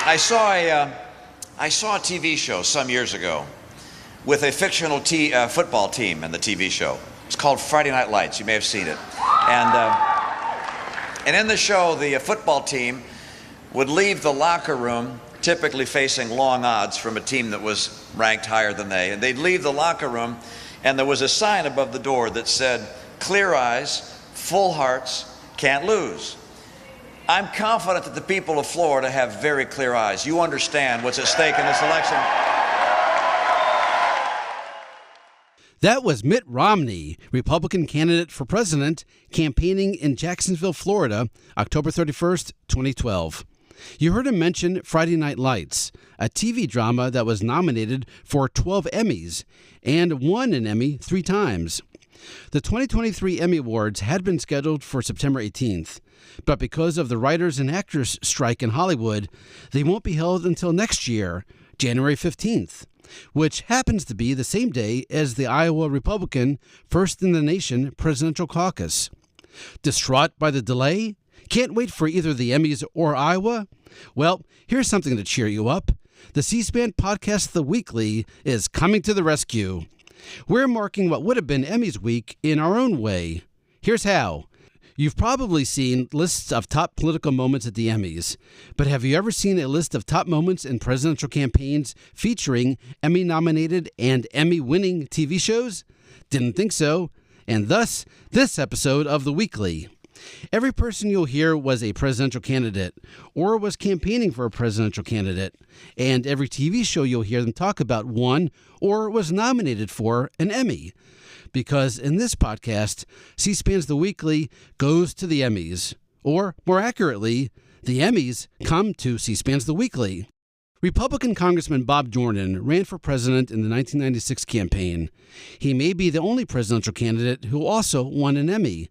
I saw a TV show some years ago with a fictional football team in the TV show. It's called Friday Night Lights. You may have seen it. And in the show, the football team would leave the locker room, typically facing long odds from a team that was ranked higher than they. And they'd leave the locker room, and there was a sign above the door that said, "Clear eyes, full hearts, can't lose." I'm confident that the people of Florida have very clear eyes. You understand what's at stake in this election. That was Mitt Romney, Republican candidate for president, campaigning in Jacksonville, Florida, October 31st, 2012. You heard him mention Friday Night Lights, a TV drama that was nominated for 12 Emmys and won an Emmy 3 times. The 2023 Emmy Awards had been scheduled for September 18th, but because of the writers and actors strike in Hollywood, they won't be held until next year, January 15th, which happens to be the same day as the Iowa Republican First in the Nation presidential caucus. Distraught by the delay? Can't wait for either the Emmys or Iowa? Well, here's something to cheer you up. The C-SPAN podcast The Weekly is coming to the rescue. We're marking what would have been Emmys week in our own way. Here's how. You've probably seen lists of top political moments at the Emmys, but have you ever seen a list of top moments in presidential campaigns featuring Emmy-nominated and Emmy-winning TV shows? Didn't think so, and thus this episode of The Weekly. Every person you'll hear was a presidential candidate or was campaigning for a presidential candidate, and every TV show you'll hear them talk about won or was nominated for an Emmy. Because in this podcast, C-SPAN's The Weekly goes to the Emmys. Or, more accurately, the Emmys come to C-SPAN's The Weekly. Republican Congressman Bob Dornan ran for president in the 1996 campaign. He may be the only presidential candidate who also won an Emmy.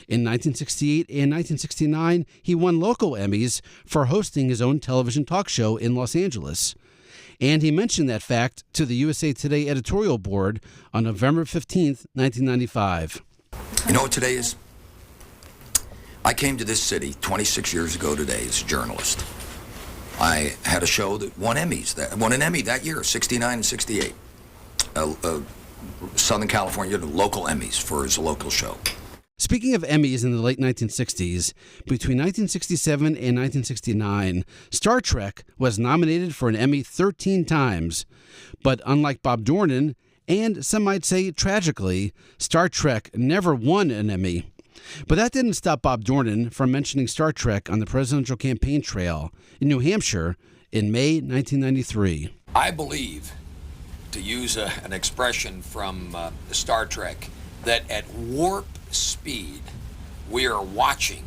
In 1968 and 1969, he won local Emmys for hosting his own television talk show in Los Angeles. And he mentioned that fact to the USA Today editorial board on November 15th, 1995. You know what today is? I came to this city 26 years ago today as a journalist. I had a show that won an Emmy that year, 69 and 68. Southern California, local Emmys for his local show. Speaking of Emmys in the late 1960s, between 1967 and 1969, Star Trek was nominated for an Emmy 13 times. But unlike Bob Dornan, and some might say tragically, Star Trek never won an Emmy. But that didn't stop Bob Dornan from mentioning Star Trek on the presidential campaign trail in New Hampshire in May 1993. I believe, to use an expression from Star Trek, that at warp speed we are watching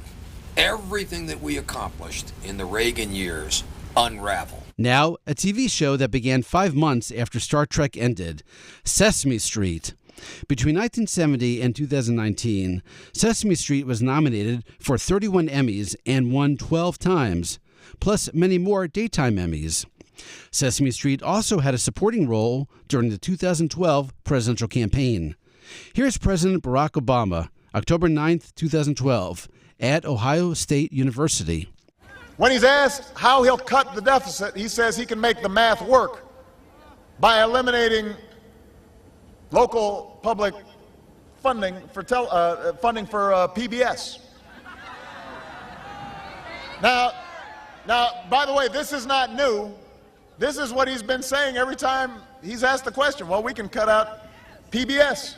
everything that we accomplished in the Reagan years unravel. Now, a TV show that began 5 months after Star Trek ended, Sesame Street. Between 1970 and 2019, Sesame Street was nominated for 31 Emmys and won 12 times, plus many more daytime Emmys. Sesame Street also had a supporting role during the 2012 presidential campaign. Here's President Barack Obama, October 9th, 2012, at Ohio State University. When he's asked how he'll cut the deficit, he says he can make the math work by eliminating local public funding for PBS. Now, by the way, this is not new. This is what he's been saying every time he's asked the question. Well, we can cut out PBS.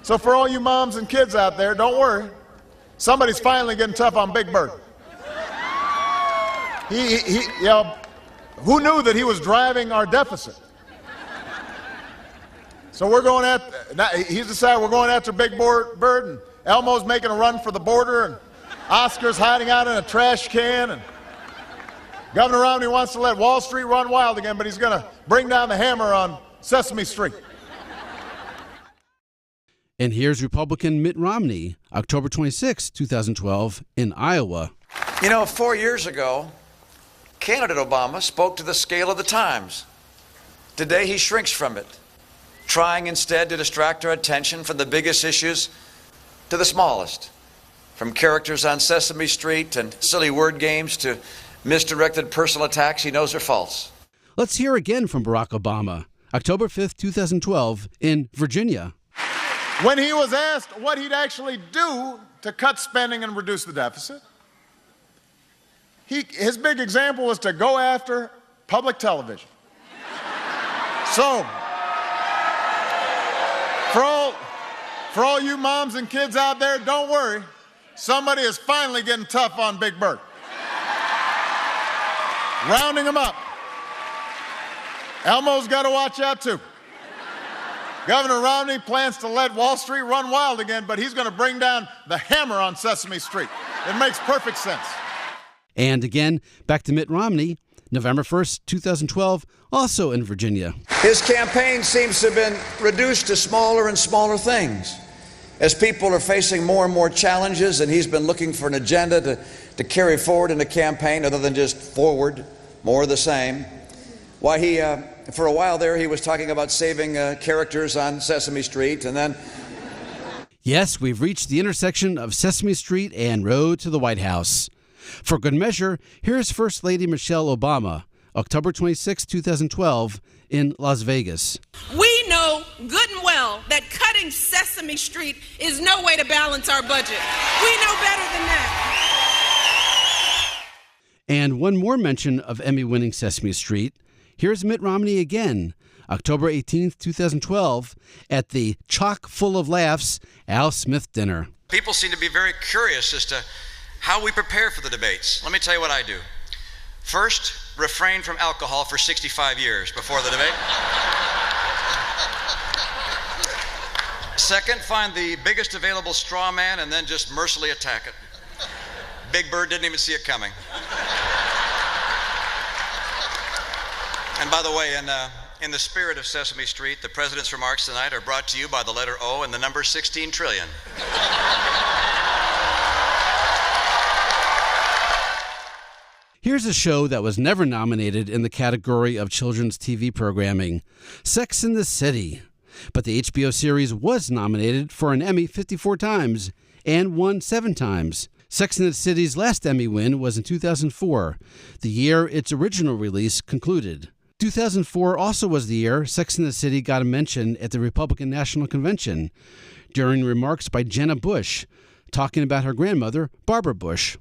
So for all you moms and kids out there, don't worry. Somebody's finally getting tough on Big Bird. Who knew that he was driving our deficit? So he's decided we're going after Big Bird, and Elmo's making a run for the border, and Oscar's hiding out in a trash can, and Governor Romney wants to let Wall Street run wild again, but he's going to bring down the hammer on Sesame Street. And here's Republican Mitt Romney, October 26, 2012, in Iowa. You know, 4 years ago, candidate Obama spoke to the scale of the times. Today, he shrinks from it, trying instead to distract our attention from the biggest issues to the smallest, from characters on Sesame Street and silly word games to misdirected personal attacks he knows are false. Let's hear again from Barack Obama, October 5th, 2012, in Virginia. When he was asked what he'd actually do to cut spending and reduce the deficit, his big example was to go after public television. So, for all you moms and kids out there, don't worry. Somebody is finally getting tough on Big Bird. Rounding him up. Elmo's got to watch out, too. Governor Romney plans to let Wall Street run wild again, but he's going to bring down the hammer on Sesame Street. It makes perfect sense. And again, back to Mitt Romney, November 1st, 2012, also in Virginia. His campaign seems to have been reduced to smaller and smaller things. As people are facing more and more challenges, and he's been looking for an agenda to carry forward in a campaign other than just forward, more of the same. Why he, for a while there, he was talking about saving characters on Sesame Street, and then... Yes, we've reached the intersection of Sesame Street and Road to the White House. For good measure, here's First Lady Michelle Obama, October 26, 2012, in Las Vegas. We know good and well that cutting Sesame Street is no way to balance our budget. We know better than that. And one more mention of Emmy-winning Sesame Street. Here's Mitt Romney again, October 18, 2012, at the chock full of laughs Al Smith dinner. People seem to be very curious as to how we prepare for the debates. Let me tell you what I do. First, refrain from alcohol for 65 years before the debate. Second, find the biggest available straw man and then just mercilessly attack it. Big Bird didn't even see it coming. And by the way, in the spirit of Sesame Street, the President's remarks tonight are brought to you by the letter O and the number 16 trillion. Here's a show that was never nominated in the category of children's TV programming, Sex and the City. But the HBO series was nominated for an Emmy 54 times and won 7 times. Sex and the City's last Emmy win was in 2004, the year its original release concluded. 2004 also was the year Sex and the City got a mention at the Republican National Convention during remarks by Jenna Bush, talking about her grandmother, Barbara Bush.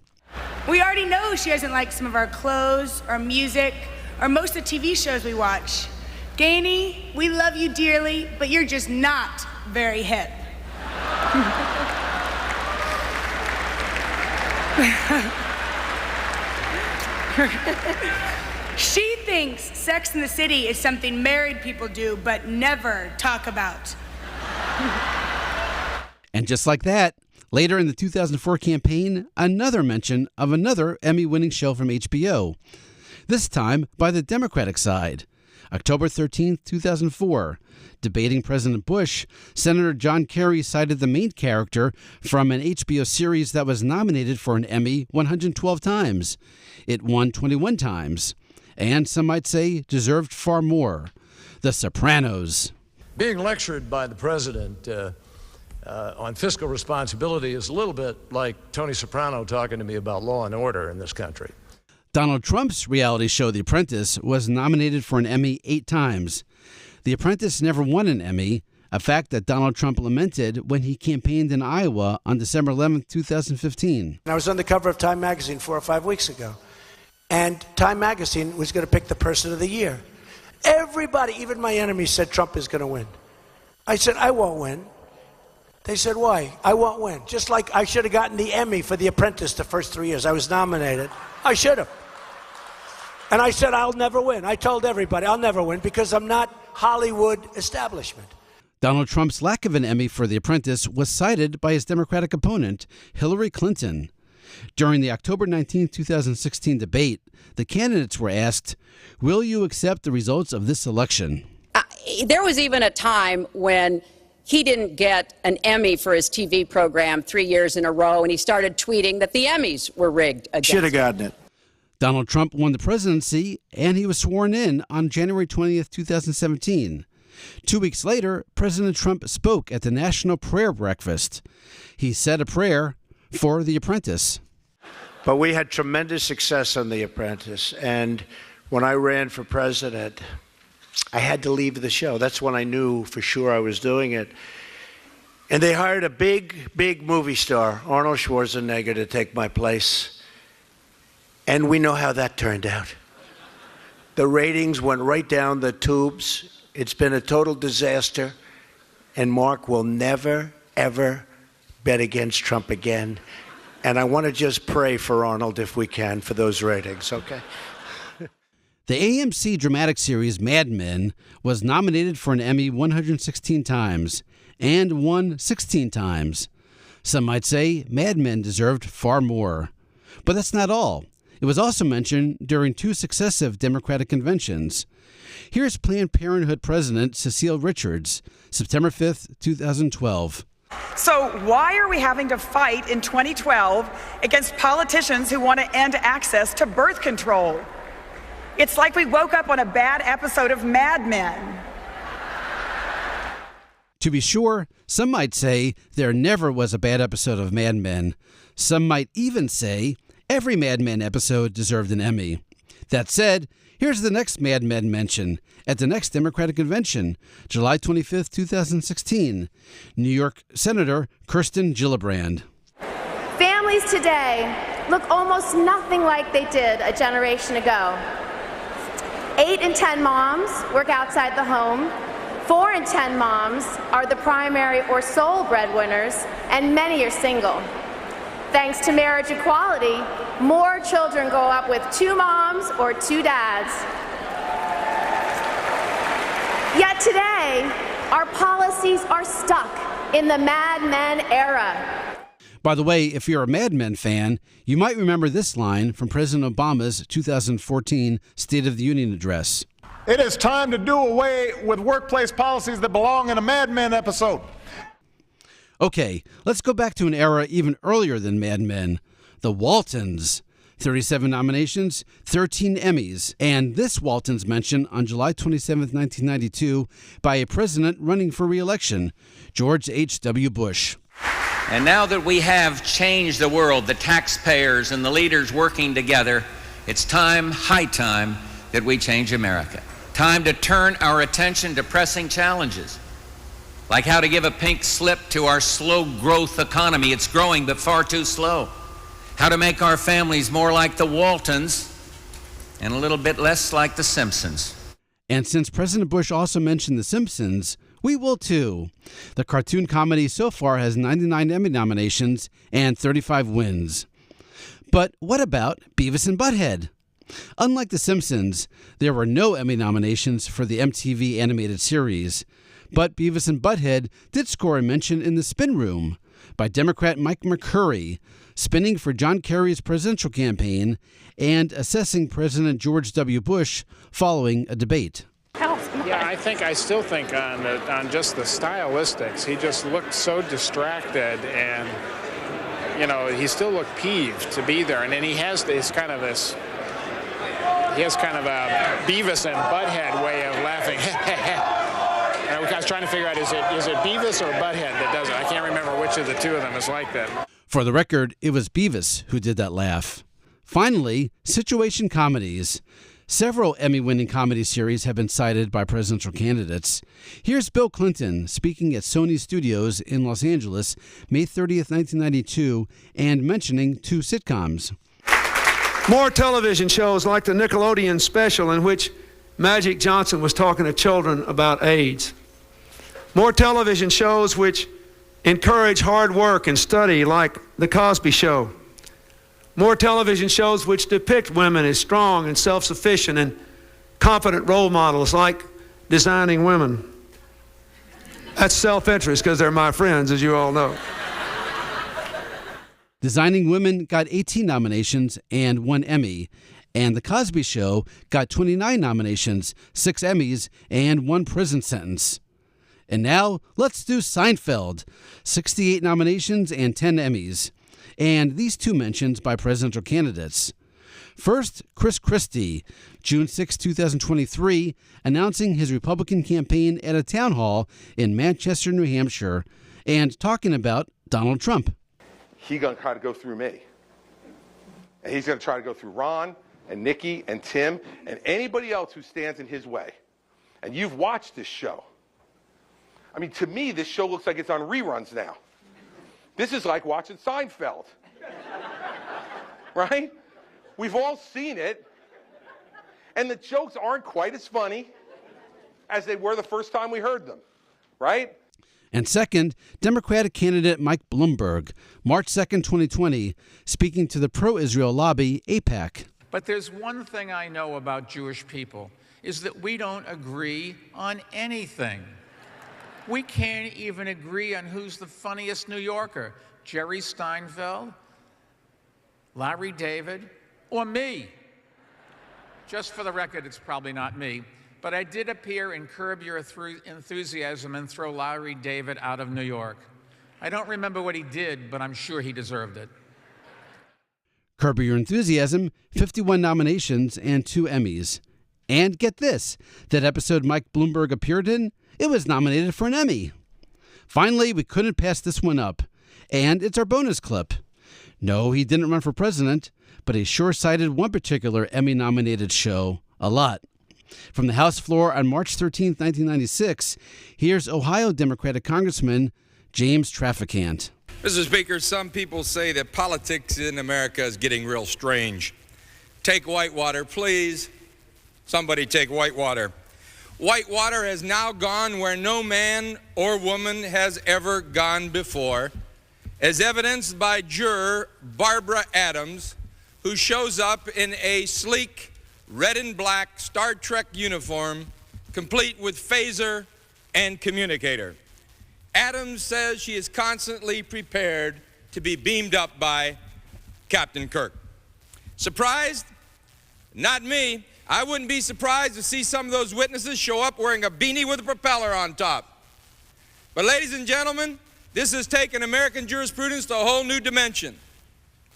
We already know she doesn't like some of our clothes, our music, or most of the TV shows we watch. Gainey, we love you dearly, but you're just not very hip. She thinks Sex and the City is something married people do, but never talk about. And just like that, later in the 2004 campaign, another mention of another Emmy-winning show from HBO, this time by the Democratic side. October 13, 2004, debating President Bush, Senator John Kerry cited the main character from an HBO series that was nominated for an Emmy 112 times. It won 21 times, and some might say deserved far more. The Sopranos. Being lectured by the president on fiscal responsibility is a little bit like Tony Soprano talking to me about law and order in this country. Donald Trump's reality show, The Apprentice, was nominated for an Emmy 8 times. The Apprentice never won an Emmy, a fact that Donald Trump lamented when he campaigned in Iowa on December 11, 2015. I was on the cover of Time magazine 4 or 5 weeks ago, and Time magazine was going to pick the person of the year. Everybody, even my enemies, said Trump is going to win. I said, I won't win. They said, why? I won't win. Just like I should have gotten the Emmy for The Apprentice the first 3 years. I was nominated. I should have. And I said, I'll never win. I told everybody, I'll never win because I'm not Hollywood establishment. Donald Trump's lack of an Emmy for The Apprentice was cited by his Democratic opponent, Hillary Clinton. During the October 19, 2016 debate, the candidates were asked, will you accept the results of this election? There was even a time when he didn't get an Emmy for his TV program 3 years in a row, and he started tweeting that the Emmys were rigged against him. Should have gotten it. Donald Trump won the presidency, and he was sworn in on January 20th, 2017. 2 weeks later, President Trump spoke at the National Prayer Breakfast. He said a prayer for The Apprentice. But we had tremendous success on The Apprentice. And when I ran for president, I had to leave the show. That's when I knew for sure I was doing it. And they hired a big movie star, Arnold Schwarzenegger, to take my place. And we know how that turned out. The ratings went right down the tubes. It's been a total disaster. And Mark will never, ever bet against Trump again. And I want to just pray for Arnold, if we can, for those ratings, okay? The AMC dramatic series Mad Men was nominated for an Emmy 116 times and won 16 times. Some might say Mad Men deserved far more. But that's not all. It was also mentioned during 2 successive Democratic conventions. Here's Planned Parenthood President Cecile Richards, September 5th, 2012. So why are we having to fight in 2012 against politicians who want to end access to birth control? It's like we woke up on a bad episode of Mad Men. To be sure, some might say there never was a bad episode of Mad Men. Some might even say every Mad Men episode deserved an Emmy. That said, here's the next Mad Men mention at the next Democratic Convention, July 25th, 2016. New York Senator Kirsten Gillibrand. Families today look almost nothing like they did a generation ago. 8 in 10 moms work outside the home. 4 in 10 moms are the primary or sole breadwinners, and many are single. Thanks to marriage equality, more children grow up with 2 moms or 2 dads. Yet today, our policies are stuck in the Mad Men era. By the way, if you're a Mad Men fan, you might remember this line from President Obama's 2014 State of the Union address. It is time to do away with workplace policies that belong in a Mad Men episode. Okay, let's go back to an era even earlier than Mad Men, the Waltons. 37 nominations, 13 Emmys, and this Waltons mention on July 27, 1992, by a president running for re-election, George H.W. Bush. And now that we have changed the world, the taxpayers and the leaders working together, it's time, high time, that we change America. Time to turn our attention to pressing challenges, like how to give a pink slip to our slow growth economy. It's growing, but far too slow. How to make our families more like the Waltons and a little bit less like the Simpsons. And since President Bush also mentioned The Simpsons, we will too. The cartoon comedy so far has 99 Emmy nominations and 35 wins. But what about Beavis and Butthead? Unlike The Simpsons, there were no Emmy nominations for the MTV animated series. But Beavis and Butthead did score a mention in the Spin Room by Democrat Mike McCurry, spinning for John Kerry's presidential campaign and assessing President George W. Bush following a debate. Yeah, I still think on just the stylistics, he just looked so distracted, and he still looked peeved to be there. And then he has a Beavis and Butthead way of laughing. And I was trying to figure out, is it Beavis or Butthead that does it? I can't remember which of the two of them is like that. For the record, it was Beavis who did that laugh. Finally, situation comedies. Several Emmy-winning comedy series have been cited by presidential candidates. Here's Bill Clinton speaking at Sony Studios in Los Angeles, May 30th, 1992, and mentioning 2 sitcoms. More television shows like the Nickelodeon special in which Magic Johnson was talking to children about AIDS. More television shows which encourage hard work and study like The Cosby Show. More television shows which depict women as strong and self-sufficient and confident role models like Designing Women. That's self-interest because they're my friends, as you all know. Designing Women got 18 nominations and 1 Emmy, and The Cosby Show got 29 nominations, 6 Emmys, and 1 prison sentence. And now, let's do Seinfeld. 68 nominations and 10 Emmys. And these 2 mentions by presidential candidates. First, Chris Christie, June 6, 2023, announcing his Republican campaign at a town hall in Manchester, New Hampshire, and talking about Donald Trump. He gonna try to go through me. And he's going to try to go through Ron and Nikki and Tim and anybody else who stands in his way. And you've watched this show. I mean, to me, this show looks like it's on reruns now. This is like watching Seinfeld. Right? We've all seen it. And the jokes aren't quite as funny as they were the first time we heard them. Right? And second, Democratic candidate Mike Bloomberg, March 2nd, 2020, speaking to the pro-Israel lobby, AIPAC. But there's one thing I know about Jewish people, is that we don't agree on anything. We can't even agree on who's the funniest New Yorker, Jerry Steinfeld, Larry David, or me. Just for the record, it's probably not me. But I did appear in Curb Your Enthusiasm and throw Larry David out of New York. I don't remember what he did, but I'm sure he deserved it. Curb Your Enthusiasm, 51 nominations and 2 Emmys. And get this, that episode Mike Bloomberg appeared in, it was nominated for an Emmy. Finally, we couldn't pass this one up. And it's our bonus clip. No, he didn't run for president, but he sure cited one particular Emmy-nominated show a lot. From the House floor on March 13, 1996, here's Ohio Democratic Congressman James Traficant. Mr. Speaker, some people say that politics in America is getting real strange. Take Whitewater, please. Somebody take Whitewater. Whitewater has now gone where no man or woman has ever gone before, as evidenced by juror Barbara Adams, who shows up in a sleek red and black Star Trek uniform, complete with phaser and communicator. Adams says she is constantly prepared to be beamed up by Captain Kirk. Surprised? Not me. I wouldn't be surprised to see some of those witnesses show up wearing a beanie with a propeller on top. But ladies and gentlemen, this has taken American jurisprudence to a whole new dimension.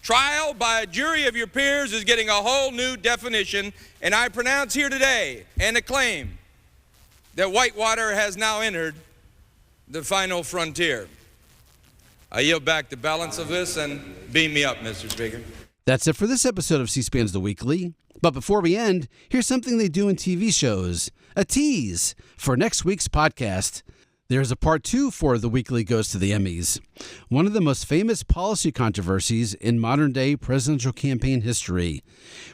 Trial by a jury of your peers is getting a whole new definition, and I pronounce here today and acclaim that Whitewater has now entered the final frontier. I yield back the balance of this and beam me up, Mr. Speaker. That's it for this episode of C-SPAN's The Weekly. But before we end, here's something they do in TV shows. A tease for next week's podcast. There's a part 2 for The Weekly Goes to the Emmys. One of the most famous policy controversies in modern-day presidential campaign history.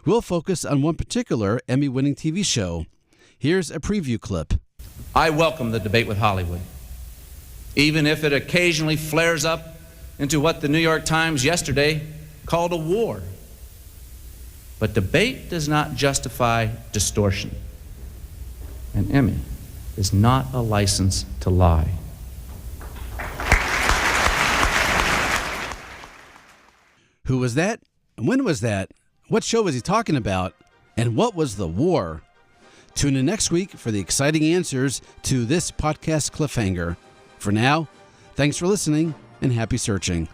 We'll focus on one particular Emmy-winning TV show. Here's a preview clip. I welcome the debate with Hollywood, even if it occasionally flares up into what the New York Times yesterday called a war. But debate does not justify distortion. An Emmy is not a license to lie. Who was that? When was that? What show was he talking about? And what was the war? Tune in next week for the exciting answers to this podcast cliffhanger. For now, thanks for listening and happy searching.